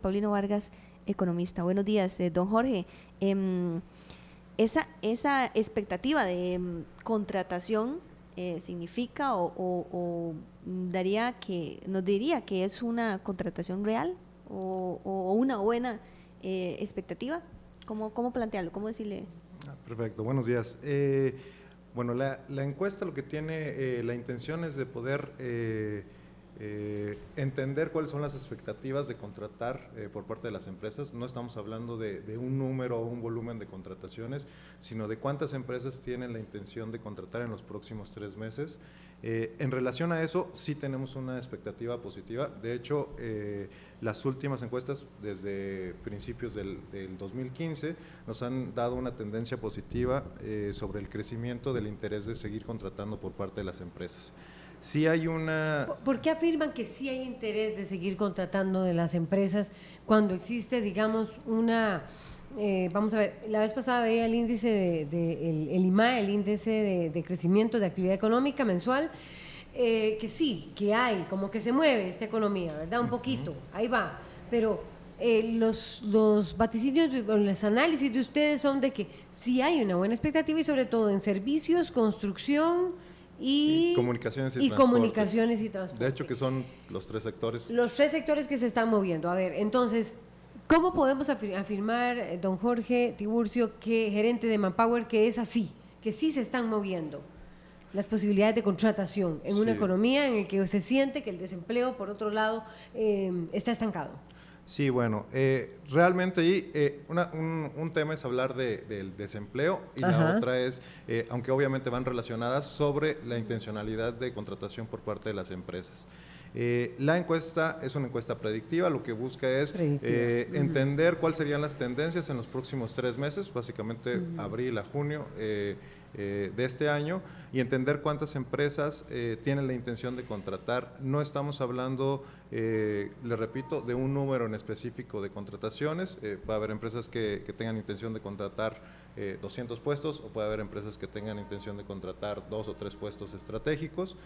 Paulino Vargas, economista. Buenos días, don Jorge. Esa expectativa de contratación significa o daría que nos diría que es una contratación real o una buena expectativa. ¿Cómo plantearlo? ¿Cómo decirle? Perfecto, buenos días. Bueno, la encuesta lo que tiene la intención es de poder entender cuáles son las expectativas de contratar por parte de las empresas. No estamos hablando de un número o un volumen de contrataciones, sino de cuántas empresas tienen la intención de contratar en los próximos 3 meses. En relación a eso, sí tenemos una expectativa positiva. De hecho, las últimas encuestas desde principios del 2015 nos han dado una tendencia positiva sobre el crecimiento del interés de seguir contratando por parte de las empresas. Sí hay una… ¿Por qué afirman que sí hay interés de seguir contratando de las empresas cuando existe, digamos, una… vamos a ver, la vez pasada veía el índice el IMAE, el índice de crecimiento de actividad económica mensual, que sí, que hay, como que se mueve esta economía, ¿verdad? Un poquito, ahí va, pero… los vaticinios, los análisis de ustedes son de que sí hay una buena expectativa y sobre todo en servicios, construcción… Y comunicaciones comunicaciones y transporte. De hecho, que son los 3 sectores. Los 3 sectores que se están moviendo. A ver, entonces, ¿cómo podemos afirmar, don Jorge Tiburcio, que gerente de Manpower, que es así, que sí se están moviendo las posibilidades de contratación en una economía en la que se siente que el desempleo, por otro lado, está estancado? Sí, bueno, realmente ahí un tema es hablar del desempleo y la otra es, aunque obviamente van relacionadas, sobre la intencionalidad de contratación por parte de las empresas. La encuesta es una encuesta predictiva, lo que busca es entender cuáles serían las tendencias en los próximos 3 meses, básicamente abril a junio de este año, y entender cuántas empresas tienen la intención de contratar. No estamos hablando, le repito, de un número en específico de contrataciones. Va a haber empresas que tengan intención de contratar 200 puestos, o puede haber empresas que tengan intención de contratar 2 o 3 puestos estratégicos.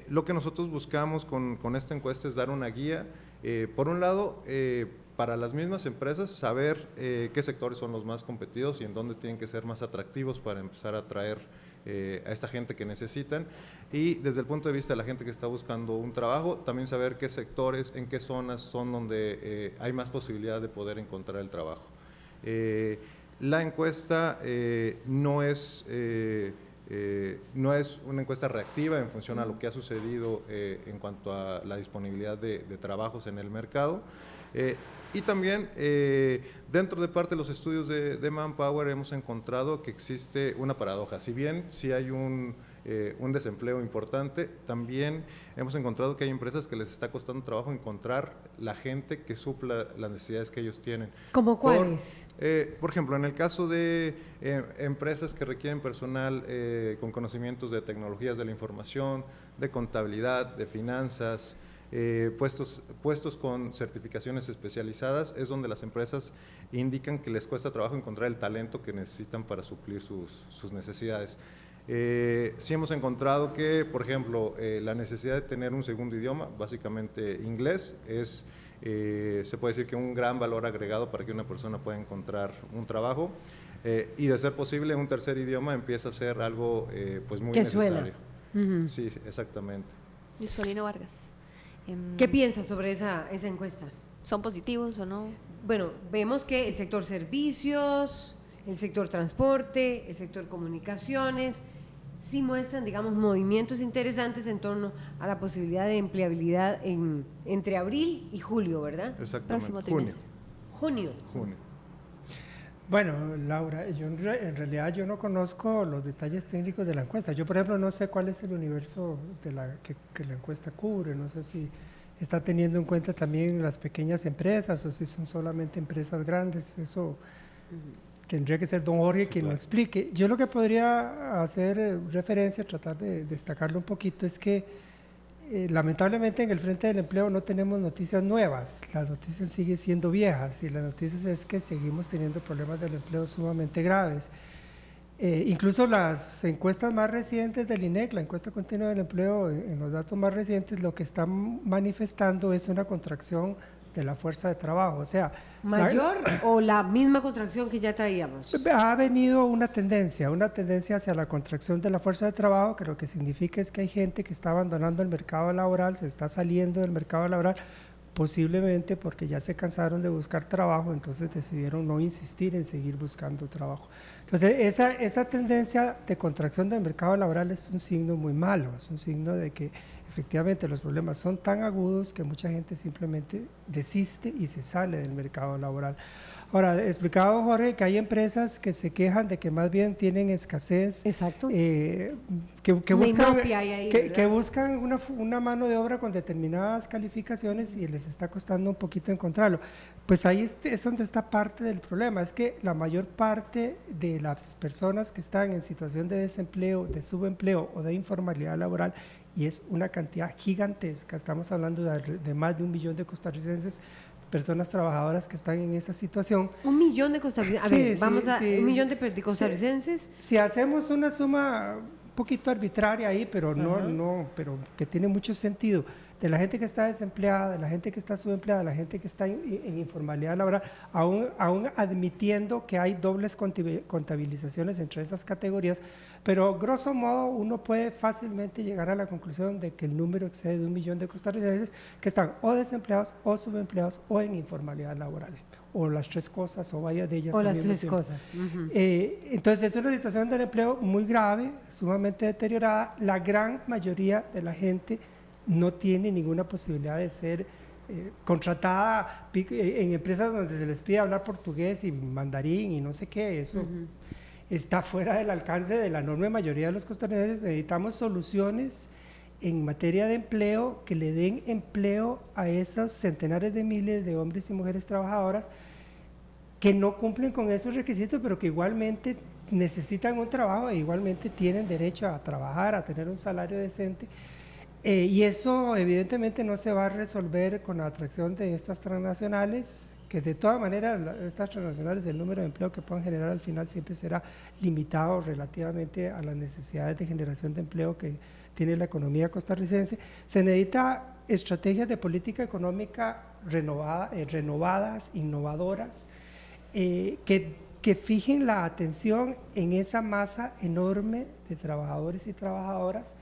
Lo que nosotros buscamos con esta encuesta es dar una guía, por un lado, para las mismas empresas, saber qué sectores son los más competidos y en dónde tienen que ser más atractivos para empezar a atraer a esta gente que necesitan, y desde el punto de vista de la gente que está buscando un trabajo, también saber qué sectores, en qué zonas son donde hay más posibilidad de poder encontrar el trabajo. La encuesta no es una encuesta reactiva en función a lo que ha sucedido en cuanto a la disponibilidad de trabajos en el mercado. Y también dentro de parte de los estudios de Manpower hemos encontrado que existe una paradoja. Si bien sí hay un desempleo importante, también hemos encontrado que hay empresas que les está costando trabajo encontrar la gente que supla las necesidades que ellos tienen. ¿Cómo cuáles? Por ejemplo, en el caso de empresas que requieren personal con conocimientos de tecnologías de la información, de contabilidad, de finanzas, puestos con certificaciones especializadas, es donde las empresas indican que les cuesta trabajo encontrar el talento que necesitan para suplir sus necesidades. Sí hemos encontrado que, por ejemplo, la necesidad de tener un segundo idioma, básicamente inglés, se puede decir que un gran valor agregado para que una persona pueda encontrar un trabajo, y de ser posible un tercer idioma empieza a ser algo pues muy necesario. Sí, exactamente. Luis Paulino Vargas. ¿Qué piensas sobre esa encuesta? ¿Son positivos o no? Bueno, vemos que el sector servicios, el sector transporte, el sector comunicaciones, sí muestran, digamos, movimientos interesantes en torno a la posibilidad de empleabilidad entre abril y julio, ¿verdad? Exactamente. Próximo trimestre. Junio. Bueno, Laura, en realidad yo no conozco los detalles técnicos de la encuesta. Yo, por ejemplo, no sé cuál es el universo que la encuesta cubre, no sé si está teniendo en cuenta también las pequeñas empresas o si son solamente empresas grandes. Eso tendría que ser don Jorge quien lo explique. Yo lo que podría hacer referencia, tratar de destacarlo un poquito, es que lamentablemente en el Frente del Empleo no tenemos noticias nuevas, las noticias siguen siendo viejas y las noticias es que seguimos teniendo problemas del empleo sumamente graves. Incluso las encuestas más recientes del INEC, la encuesta continua del empleo, en los datos más recientes, lo que están manifestando es una contracción de la fuerza de trabajo. O sea, ¿Mayor o la misma contracción que ya traíamos? ha venido una tendencia hacia la contracción de la fuerza de trabajo, que lo que significa es que hay gente que está abandonando el mercado laboral, se está saliendo del mercado laboral, posiblemente porque ya se cansaron de buscar trabajo, entonces decidieron no insistir en seguir buscando trabajo. Entonces, esa tendencia de contracción del mercado laboral es un signo muy malo, es un signo de que efectivamente los problemas son tan agudos que mucha gente simplemente desiste y se sale del mercado laboral. Ahora, explicaba don Jorge que hay empresas que se quejan de que más bien tienen escasez. Exacto. Que buscan una mano de obra con determinadas calificaciones y les está costando un poquito encontrarlo. Pues ahí es donde está parte del problema, es que la mayor parte de las personas que están en situación de desempleo, de subempleo o de informalidad laboral, y es una cantidad gigantesca, estamos hablando de más de 1 millón de costarricenses, personas trabajadoras que están en esa situación. 1 millón de costarricenses. Sí. 1 millón de costarricenses. Si hacemos una suma un poquito arbitraria ahí, pero pero que tiene mucho sentido, de la gente que está desempleada, de la gente que está subempleada, de la gente que está en informalidad laboral, aún admitiendo que hay dobles contabilizaciones entre esas categorías, pero grosso modo uno puede fácilmente llegar a la conclusión de que el número excede de 1 millón de costarricenses que están o desempleados o subempleados o en informalidad laboral, o las tres cosas o varias de ellas. O las tres cosas. Entonces es una situación del empleo muy grave, sumamente deteriorada. La gran mayoría de la gente no tiene ninguna posibilidad de ser contratada en empresas donde se les pide hablar portugués y mandarín y no sé qué. Eso está fuera del alcance de la enorme mayoría de los costarricenses. Necesitamos soluciones en materia de empleo que le den empleo a esos centenares de miles de hombres y mujeres trabajadoras que no cumplen con esos requisitos, pero que igualmente necesitan un trabajo e igualmente tienen derecho a trabajar, a tener un salario decente. Y eso evidentemente no se va a resolver con la atracción de estas transnacionales, que de todas maneras estas transnacionales, el número de empleo que puedan generar al final siempre será limitado relativamente a las necesidades de generación de empleo que tiene la economía costarricense. Se necesita estrategias de política económica renovadas, innovadoras, que fijen la atención en esa masa enorme de trabajadores y trabajadoras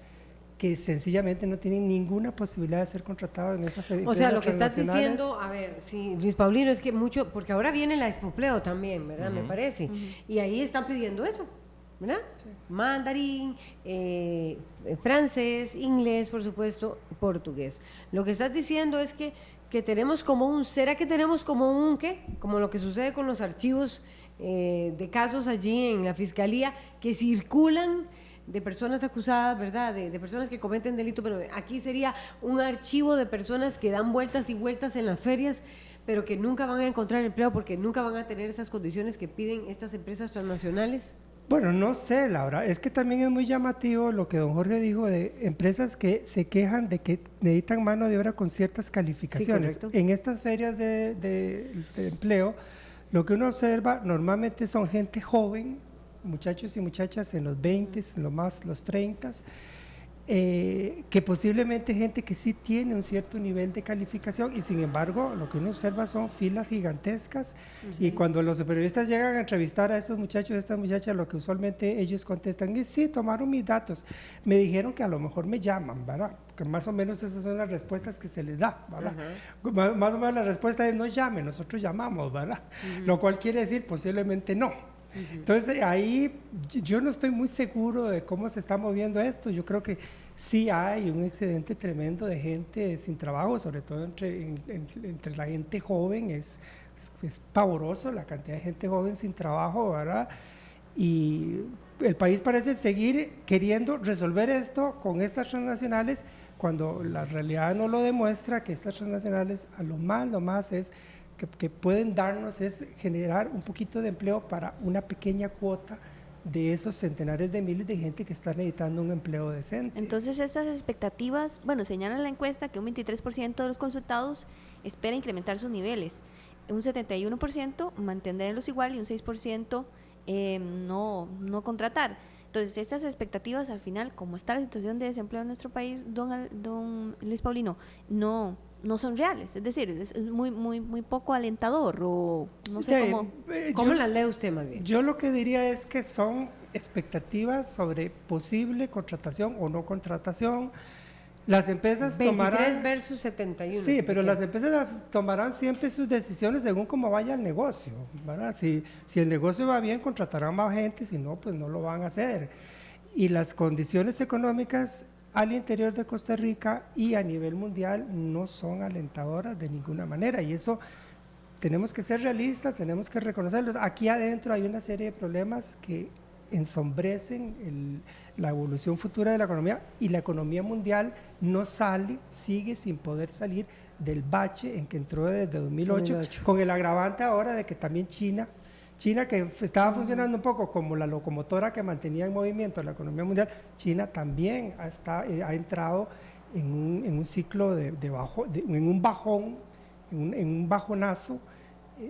que sencillamente no tienen ninguna posibilidad de ser contratados en esas empresas. O sea, lo que estás diciendo, a ver, sí, Luis Paulino, es que mucho, porque ahora viene la Expoempleo también, ¿verdad? Me parece. Y ahí están pidiendo eso, ¿verdad? Sí. Mandarín, francés, inglés, por supuesto, portugués. Lo que estás diciendo es que tenemos como ¿será que tenemos como un qué? Como lo que sucede con los archivos de casos allí en la Fiscalía, que circulan de personas acusadas, ¿verdad? De personas que cometen delito, pero aquí sería un archivo de personas que dan vueltas y vueltas en las ferias, pero que nunca van a encontrar empleo porque nunca van a tener esas condiciones que piden estas empresas transnacionales. Bueno, no sé, Laura, es que también es muy llamativo lo que don Jorge dijo de empresas que se quejan de que necesitan mano de obra con ciertas calificaciones. Sí, en estas ferias de empleo, lo que uno observa normalmente son gente joven, muchachos y muchachas en los 20, en los 30, que posiblemente gente que sí tiene un cierto nivel de calificación y sin embargo lo que uno observa son filas gigantescas y cuando los periodistas llegan a entrevistar a estos muchachos, estas muchachas, lo que usualmente ellos contestan es sí, tomaron mis datos, me dijeron que a lo mejor me llaman, ¿verdad? Que más o menos esas son las respuestas que se les da, ¿verdad? Más o menos la respuesta es no llamen, nosotros llamamos, ¿verdad? Lo cual quiere decir posiblemente no. Entonces ahí yo no estoy muy seguro de cómo se está moviendo esto. Yo creo que sí hay un excedente tremendo de gente sin trabajo, sobre todo entre la gente joven. Es pavoroso la cantidad de gente joven sin trabajo, ¿verdad? Y el país parece seguir queriendo resolver esto con estas transnacionales cuando la realidad no lo demuestra, que estas transnacionales a lo más es que pueden darnos es generar un poquito de empleo para una pequeña cuota de esos centenares de miles de gente que está necesitando un empleo decente. Entonces esas expectativas, bueno, señala la encuesta que un 23% de los consultados espera incrementar sus niveles, un 71% mantenerlos igual y un 6% no contratar. Entonces estas expectativas al final, como está la situación de desempleo en nuestro país, don Luis Paulino, no no son reales, es decir, es muy poco alentador, o no sé ¿Cómo las lee usted más bien? Yo lo que diría es que son expectativas sobre posible contratación o no contratación. Las empresas 23 tomarán versus 71. Sí, pero las empresas tomarán siempre sus decisiones según cómo vaya el negocio, ¿verdad? Si el negocio va bien, contratarán más gente, si no, pues no lo van a hacer. Y las condiciones económicas al interior de Costa Rica y a nivel mundial no son alentadoras de ninguna manera, y eso tenemos que ser realistas, tenemos que reconocerlos. Aquí adentro hay una serie de problemas que ensombrecen la evolución futura de la economía, y la economía mundial no sigue sin poder salir del bache en que entró desde 2008, con el agravante ahora de que también China que estaba funcionando un poco como la locomotora que mantenía en movimiento la economía mundial, China también ha entrado en un ciclo en un bajón, en un bajonazo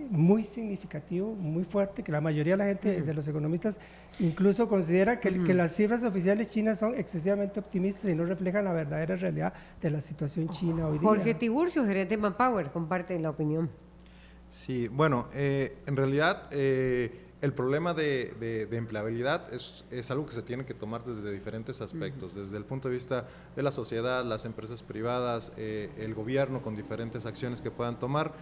muy significativo, muy fuerte, que la mayoría de la gente, de los economistas, incluso considera que las cifras oficiales chinas son excesivamente optimistas y no reflejan la verdadera realidad de la situación china hoy día. Jorge Tiburcio, gerente de Manpower, comparte la opinión. Sí, bueno, en realidad el problema de empleabilidad es algo que se tiene que tomar desde diferentes aspectos, desde el punto de vista de la sociedad, las empresas privadas, el gobierno con diferentes acciones que puedan tomar.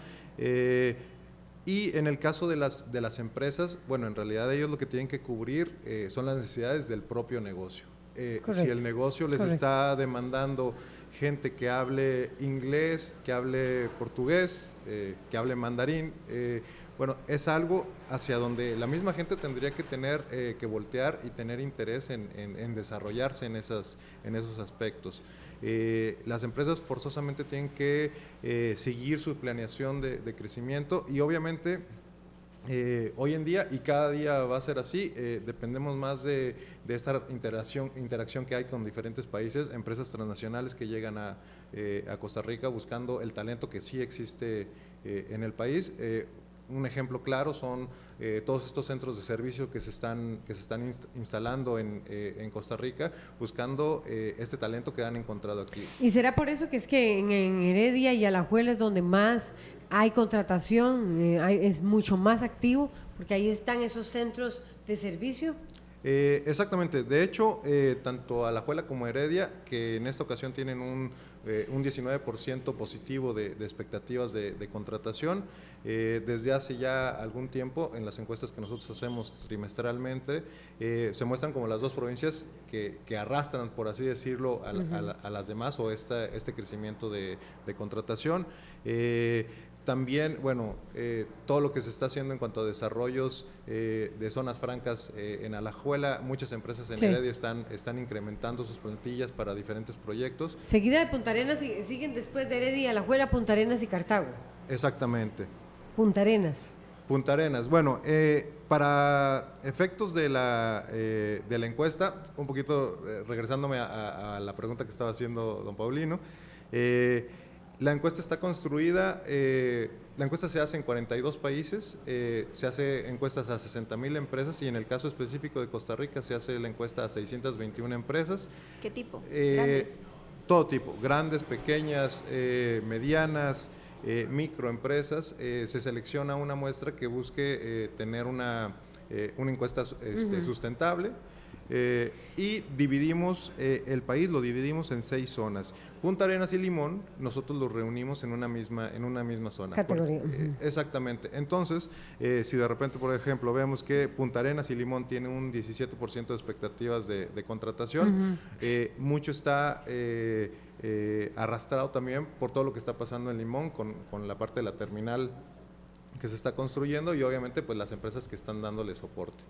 Y en el caso de las empresas, bueno, en realidad ellos lo que tienen que cubrir son las necesidades del propio negocio. Si el negocio les está demandando gente que hable inglés, que hable portugués, que hable mandarín, bueno, es algo hacia donde la misma gente tendría que tener que voltear y tener interés en desarrollarse en esos aspectos. Las empresas forzosamente tienen que seguir su planeación de crecimiento, y obviamente hoy en día, y cada día va a ser así, dependemos más de esta interacción que hay con diferentes países, empresas transnacionales que llegan a Costa Rica buscando el talento que sí existe en el país. Un ejemplo claro son todos estos centros de servicio que se están instalando en Costa Rica, buscando este talento que han encontrado aquí. ¿Y será por eso que es que en Heredia y Alajuela es donde más hay contratación, es mucho más activo, porque ahí están esos centros de servicio? Exactamente, de hecho, tanto Alajuela como Heredia, que en esta ocasión tienen un 19% positivo de expectativas de contratación, desde hace ya algún tiempo, en las encuestas que nosotros hacemos trimestralmente, se muestran como las dos provincias que arrastran, por así decirlo, a las demás, o este crecimiento de contratación. También, bueno, todo lo que se está haciendo en cuanto a desarrollos de zonas francas en Alajuela, muchas empresas en Heredia están incrementando sus plantillas para diferentes proyectos. Seguida de Punta Arenas, siguen después de Heredia y Alajuela, Punta Arenas y Cartago. Exactamente. Punta Arenas. Punta Arenas. Bueno, para efectos de la encuesta, un poquito regresándome a la pregunta que estaba haciendo don Paulino, la encuesta está construida, la encuesta se hace en 42 países, se hace encuestas a 60,000 empresas, y en el caso específico de Costa Rica se hace la encuesta a 621 empresas. ¿Qué tipo? ¿Grandes? Todo tipo, grandes, pequeñas, medianas, microempresas. Se selecciona una muestra que busque tener una encuesta sustentable. Y dividimos el país, lo dividimos en 6 zonas. Punta Arenas y Limón, nosotros los reunimos en una misma zona. Categoría. Exactamente. Entonces, si de repente, por ejemplo, vemos que Punta Arenas y Limón tienen un 17% de expectativas de contratación, mucho está arrastrado también por todo lo que está pasando en Limón con la parte de la terminal que se está construyendo, y obviamente pues las empresas que están dándole soporte.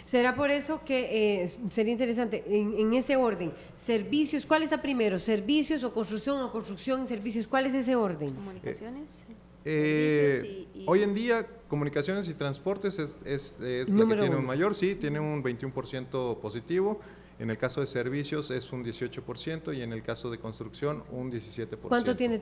¿Será por eso que sería interesante, en ese orden, servicios, ¿cuál está primero? ¿Servicios o construcción y servicios? ¿Cuál es ese orden? Comunicaciones, servicios hoy en día, comunicaciones y transportes es la que tiene un mayor, sí, tiene un 21% positivo. En el caso de servicios es un 18%, y en el caso de construcción un 17%. ¿Cuánto tiene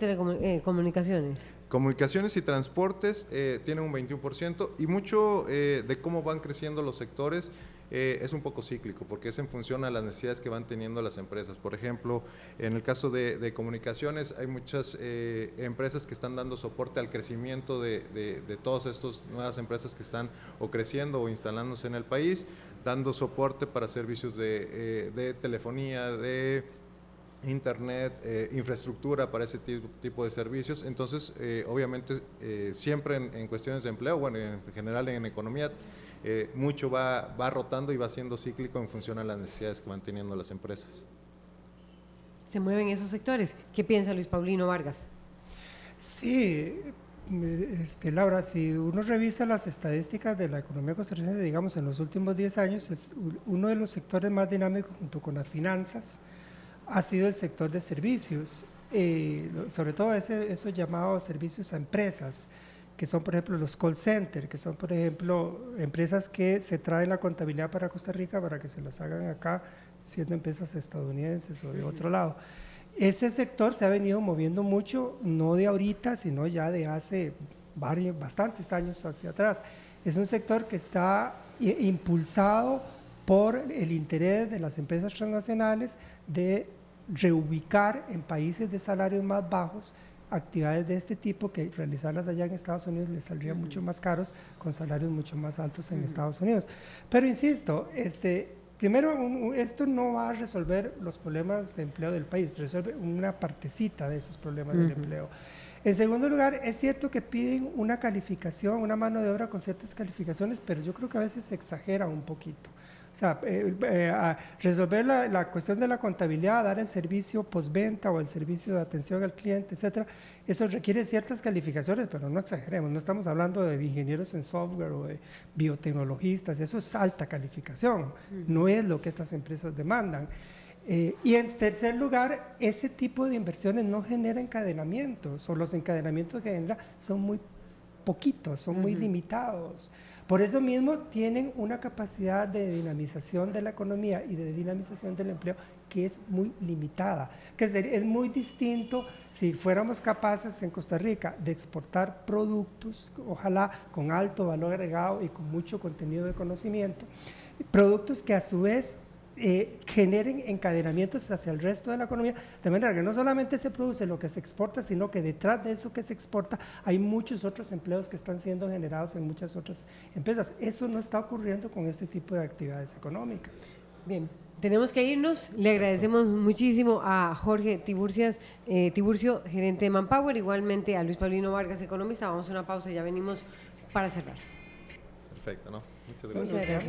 comunicaciones? Comunicaciones y transportes tiene un 21%, y mucho de cómo van creciendo los sectores es un poco cíclico, porque es en función a las necesidades que van teniendo las empresas. Por ejemplo, en el caso de comunicaciones, hay muchas empresas que están dando soporte al crecimiento de todas estas nuevas empresas que están o creciendo o instalándose en el país, dando soporte para servicios de telefonía, de internet, infraestructura para ese tipo de servicios. Entonces, obviamente, siempre en cuestiones de empleo, bueno, en general en economía, mucho va rotando y va siendo cíclico en función a las necesidades que van teniendo las empresas. ¿Se mueven esos sectores? ¿Qué piensa Luis Paulino Vargas? Sí, Laura, si uno revisa las estadísticas de la economía costarricense, digamos, en los últimos 10 años, es uno de los sectores más dinámicos junto con las finanzas, ha sido el sector de servicios, sobre todo esos llamados servicios a empresas, que son, por ejemplo, los call centers, que son, por ejemplo, empresas que se traen la contabilidad para Costa Rica para que se las hagan acá, siendo empresas estadounidenses o de otro lado. Ese sector se ha venido moviendo mucho, no de ahorita, sino ya de hace bastantes años hacia atrás. Es un sector que está impulsado por el interés de las empresas transnacionales de reubicar en países de salarios más bajos actividades de este tipo, que realizarlas allá en Estados Unidos les saldrían mucho más caros con salarios mucho más altos en Estados Unidos. Pero insisto, primero, esto no va a resolver los problemas de empleo del país, resuelve una partecita de esos problemas del empleo. En segundo lugar, es cierto que piden una calificación, una mano de obra con ciertas calificaciones, pero yo creo que a veces se exagera un poquito. O sea, resolver la cuestión de la contabilidad, dar el servicio postventa o el servicio de atención al cliente, etcétera, eso requiere ciertas calificaciones, pero no exageremos, no estamos hablando de ingenieros en software o de biotecnologistas, eso es alta calificación, no es lo que estas empresas demandan. Y en tercer lugar, ese tipo de inversiones no genera encadenamientos, o los encadenamientos que genera son muy poquitos, son muy limitados. Por eso mismo tienen una capacidad de dinamización de la economía y de dinamización del empleo que es muy limitada, que es muy distinto si fuéramos capaces en Costa Rica de exportar productos, ojalá con alto valor agregado y con mucho contenido de conocimiento, productos que a su vez generen encadenamientos hacia el resto de la economía, de manera que no solamente se produce lo que se exporta, sino que detrás de eso que se exporta hay muchos otros empleos que están siendo generados en muchas otras empresas. Eso no está ocurriendo con este tipo de actividades económicas. Bien, tenemos que irnos. Le agradecemos muchísimo a Jorge Tiburcio, gerente de Manpower, igualmente a Luis Paulino Vargas, economista. Vamos a una pausa y ya venimos para cerrar. Perfecto, ¿no? Muchas gracias. Muchas gracias.